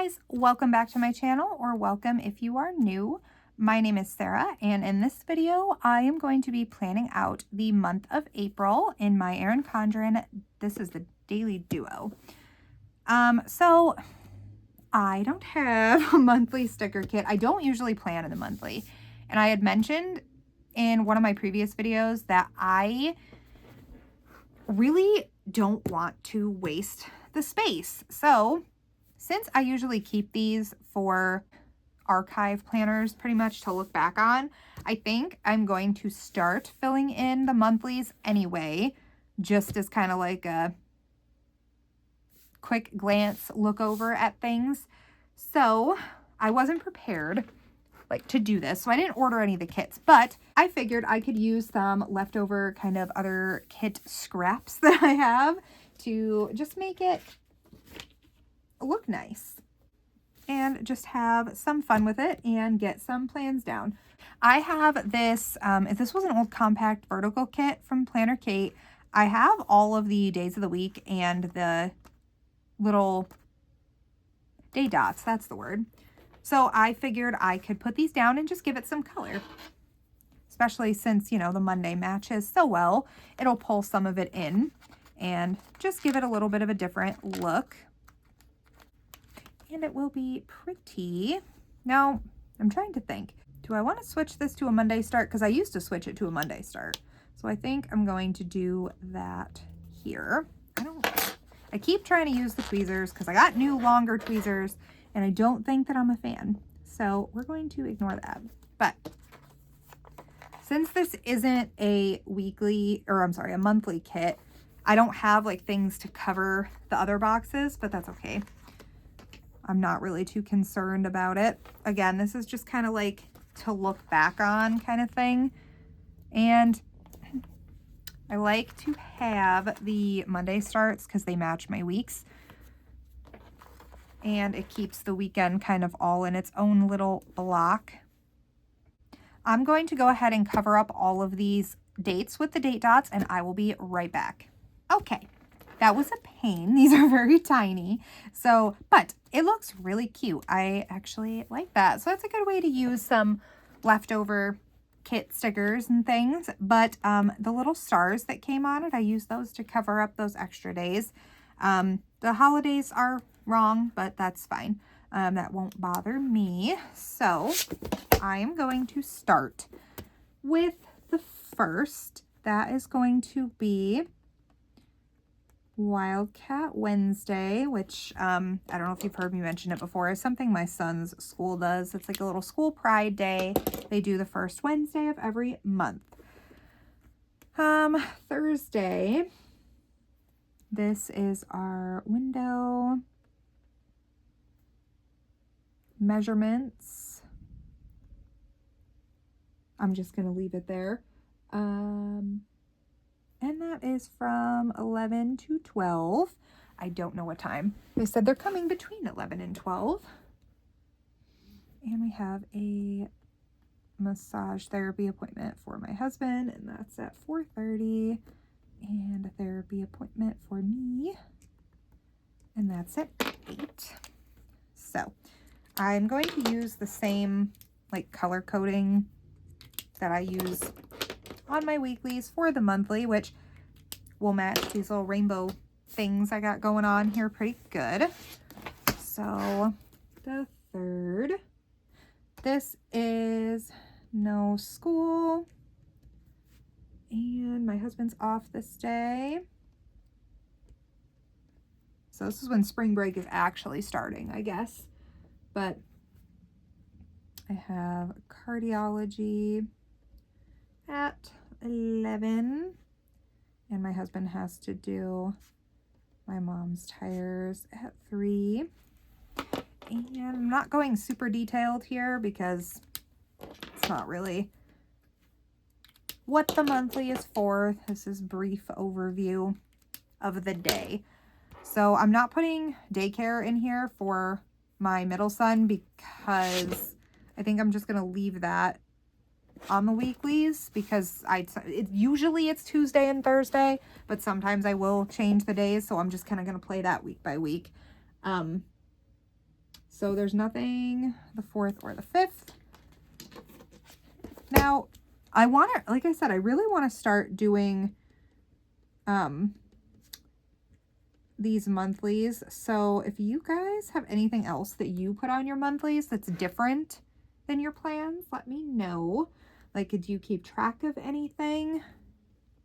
guys, welcome back to my channel, or welcome if you are new. My name is Sarah, and in this video I am going to be planning out the month of April in my Erin Condren. This is the Daily Duo. So I don't have a monthly sticker kit. I don't usually plan in the monthly, and I had mentioned in one of my previous videos that I really don't want to waste the space. So since I usually keep these for archive planners pretty much to look back on, I think I'm going to start filling in the monthlies anyway, just as kind of like a quick glance look over at things. So I wasn't prepared to do this, so I didn't order any of the kits, but I figured I could use some leftover kind of other kit scraps that I have to just make it look nice and just have some fun with it and get some plans down. I have this, this was an old compact vertical kit from Planner Kate. I have all of the days of the week and the little day dots, that's the word. So I figured I could put these down and just give it some color, especially since, you know, the Monday matches so well. It'll pull some of it in and just give it a little bit of a different look. And it will be pretty. Now, I'm trying to think. Do I want to switch this to a Monday start? Because I used to switch it to a Monday start. So I think I'm going to do that here. I keep trying to use the tweezers because I got new longer tweezers and I don't think that I'm a fan. So we're going to ignore that. But since this isn't a a monthly kit, I don't have like things to cover the other boxes, but that's okay. I'm not really too concerned about it. Again, this is just kind of like to look back on kind of thing. And I like to have the Monday starts because they match my weeks. And it keeps the weekend kind of all in its own little block. I'm going to go ahead and cover up all of these dates with the date dots, and I will be right back. Okay. That was a pain. These are very tiny. So, but it looks really cute. I actually like that. So it's a good way to use some leftover kit stickers and things. But the little stars that came on it, I used those to cover up those extra days. The holidays are wrong, but that's fine. That won't bother me. So I am going to start with the first. That is going to be Wildcat Wednesday, which I don't know if you've heard me mention it before. It's something my son's school does. It's like a little school pride day. They do the first Wednesday of every month. Thursday, this is our window measurements. I'm just going to leave it there. And that is from 11 to 12. I don't know what time. They said they're coming between 11 and 12. And we have a massage therapy appointment for my husband, and that's at 4:30. And a therapy appointment for me, and that's at 8. So I'm going to use the same like color coding that I use on my weeklies for the monthly, which will match these little rainbow things I got going on here pretty good. So the 3rd, this is no school, and my husband's off this day. So this is when spring break is actually starting, I guess. But I have cardiology at 11, and my husband has to do my mom's tires at 3. And I'm not going super detailed here because it's not really what the monthly is for. This is brief overview of the day. So I'm not putting daycare in here for my middle son because I think I'm just going to leave that on the weeklies because usually it's Tuesday and Thursday, but sometimes I will change the days, so I'm just kind of going to play that week by week. So there's nothing the 4th or the 5th. Now, I want to, like I said, I really want to start doing these monthlies. So if you guys have anything else that you put on your monthlies that's different than your plans, let me know. Like, do you keep track of anything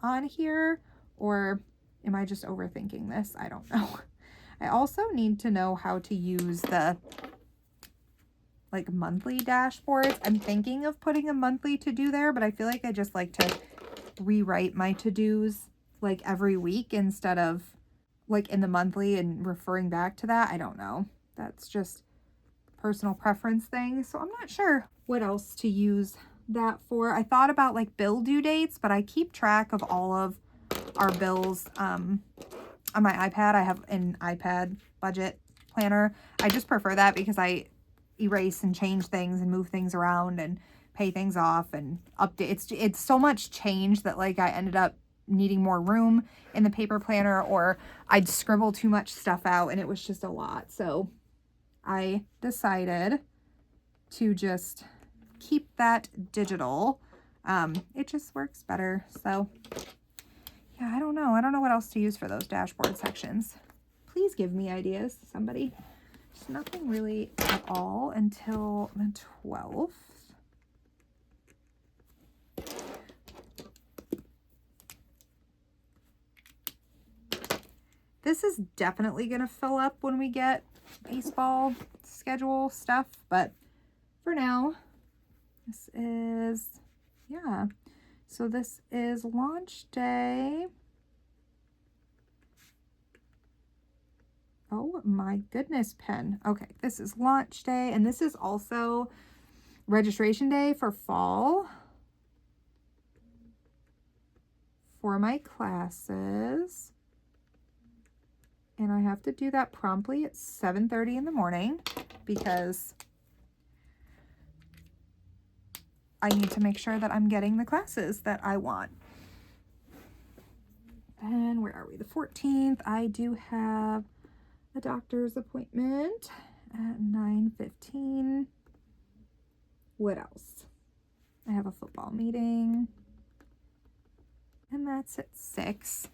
on here, or am I just overthinking this? I don't know. I also need to know how to use the like monthly dashboards. I'm thinking of putting a monthly to-do there, but I feel like I just like to rewrite my to-dos like every week instead of like in the monthly and referring back to that. I don't know. That's just personal preference thing. So I'm not sure what else to use that for. I thought about like bill due dates, but I keep track of all of our bills on my iPad. I have an iPad budget planner. I just prefer that because I erase and change things and move things around and pay things off and update. It's so much change that like I ended up needing more room in the paper planner, or I'd scribble too much stuff out and it was just a lot. So I decided to just keep that digital. It just works better. So yeah, I don't know. I don't know what else to use for those dashboard sections. Please give me ideas, somebody. There's nothing really at all until the 12th. This is definitely going to fill up when we get baseball schedule stuff, but for now, this is, yeah. So this is launch day. Oh my goodness, pen. Okay, this is launch day, and this is also registration day for fall for my classes. And I have to do that promptly at 7:30 in the morning because I need to make sure that I'm getting the classes that I want. And where are we? The 14th. I do have a doctor's appointment at 9:15. What else? I have a football meeting. And that's at 6.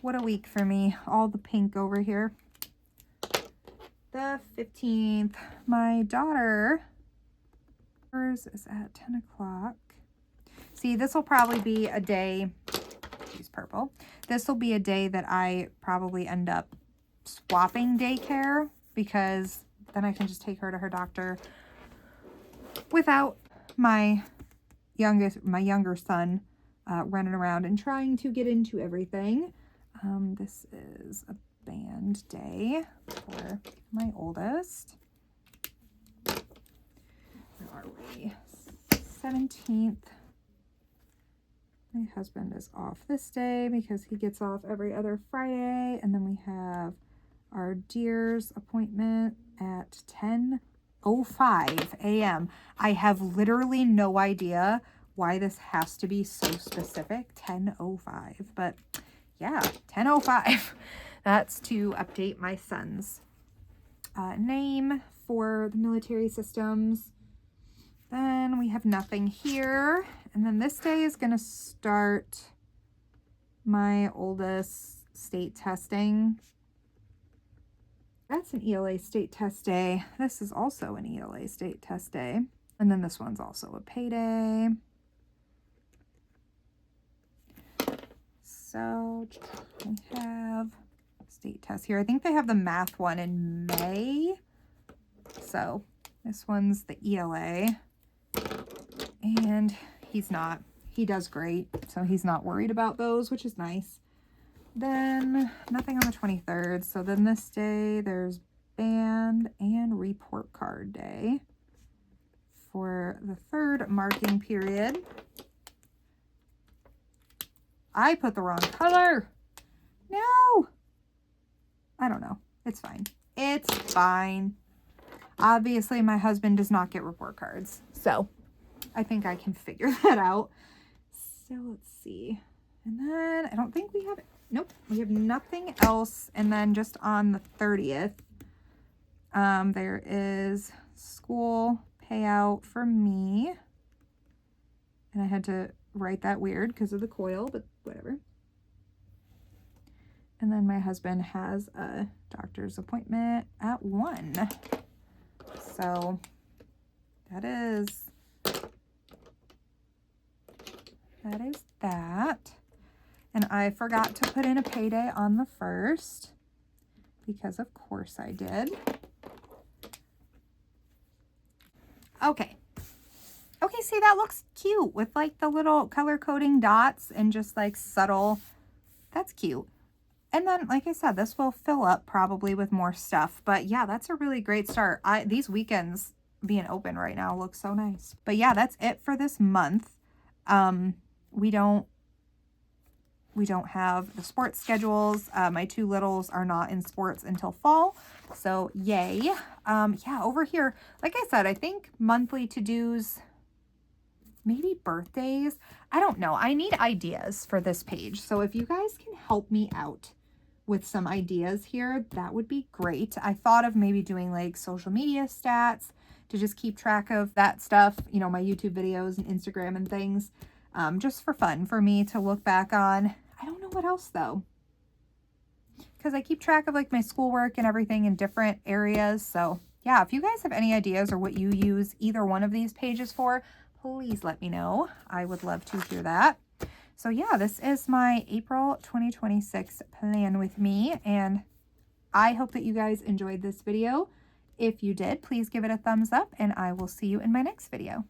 What a week for me. All the pink over here. The 15th. My daughter, hers is at 10 o'clock. See, this will probably be a day, she's purple. This will be a day that I probably end up swapping daycare, because then I can just take her to her doctor without my younger son running around and trying to get into everything. This is a band day for my oldest. Where are we? 17th. My husband is off this day because he gets off every other Friday. And then we have our deer's appointment at 10:05 a.m. I have literally no idea why this has to be so specific, 10:05, but yeah, 10:05. That's to update my son's name for the military systems. Then we have nothing here. And then this day is going to start my oldest state testing. That's an ELA state test day. This is also an ELA state test day. And then this one's also a payday. So we have state tests here. I think they have the math one in May. So this one's the ELA. And he does great. So he's not worried about those, which is nice. Then nothing on the 23rd. So then this day there's band and report card day for the 3rd marking period. I put the wrong color. No. I don't know. It's fine. It's fine. Obviously, my husband does not get report cards. So I think I can figure that out. So let's see. And then I don't think we have, nope, we have nothing else. And then just on the 30th, There is school payout for me. And I had to write that weird because of the coil, but whatever. And then my husband has a doctor's appointment at 1. So that is that. And I forgot to put in a payday on the 1st because of course I did. Okay. Okay, see, that looks cute with like the little color coding dots and just like subtle. That's cute. And then, like I said, this will fill up probably with more stuff. But yeah, that's a really great start. These weekends being open right now look so nice. But yeah, that's it for this month. We don't have the sports schedules. My 2 littles are not in sports until fall. So yay. Yeah, over here, like I said, I think monthly to-dos, maybe birthdays. I don't know. I need ideas for this page. So if you guys can help me out with some ideas here, that would be great. I thought of maybe doing like social media stats to just keep track of that stuff, you know, my YouTube videos and Instagram and things, just for fun for me to look back on. I don't know what else though, because I keep track of like my schoolwork and everything in different areas. So yeah, if you guys have any ideas or what you use either one of these pages for, please let me know. I would love to hear that. So yeah, this is my April 2026 plan with me, and I hope that you guys enjoyed this video. If you did, please give it a thumbs up, and I will see you in my next video.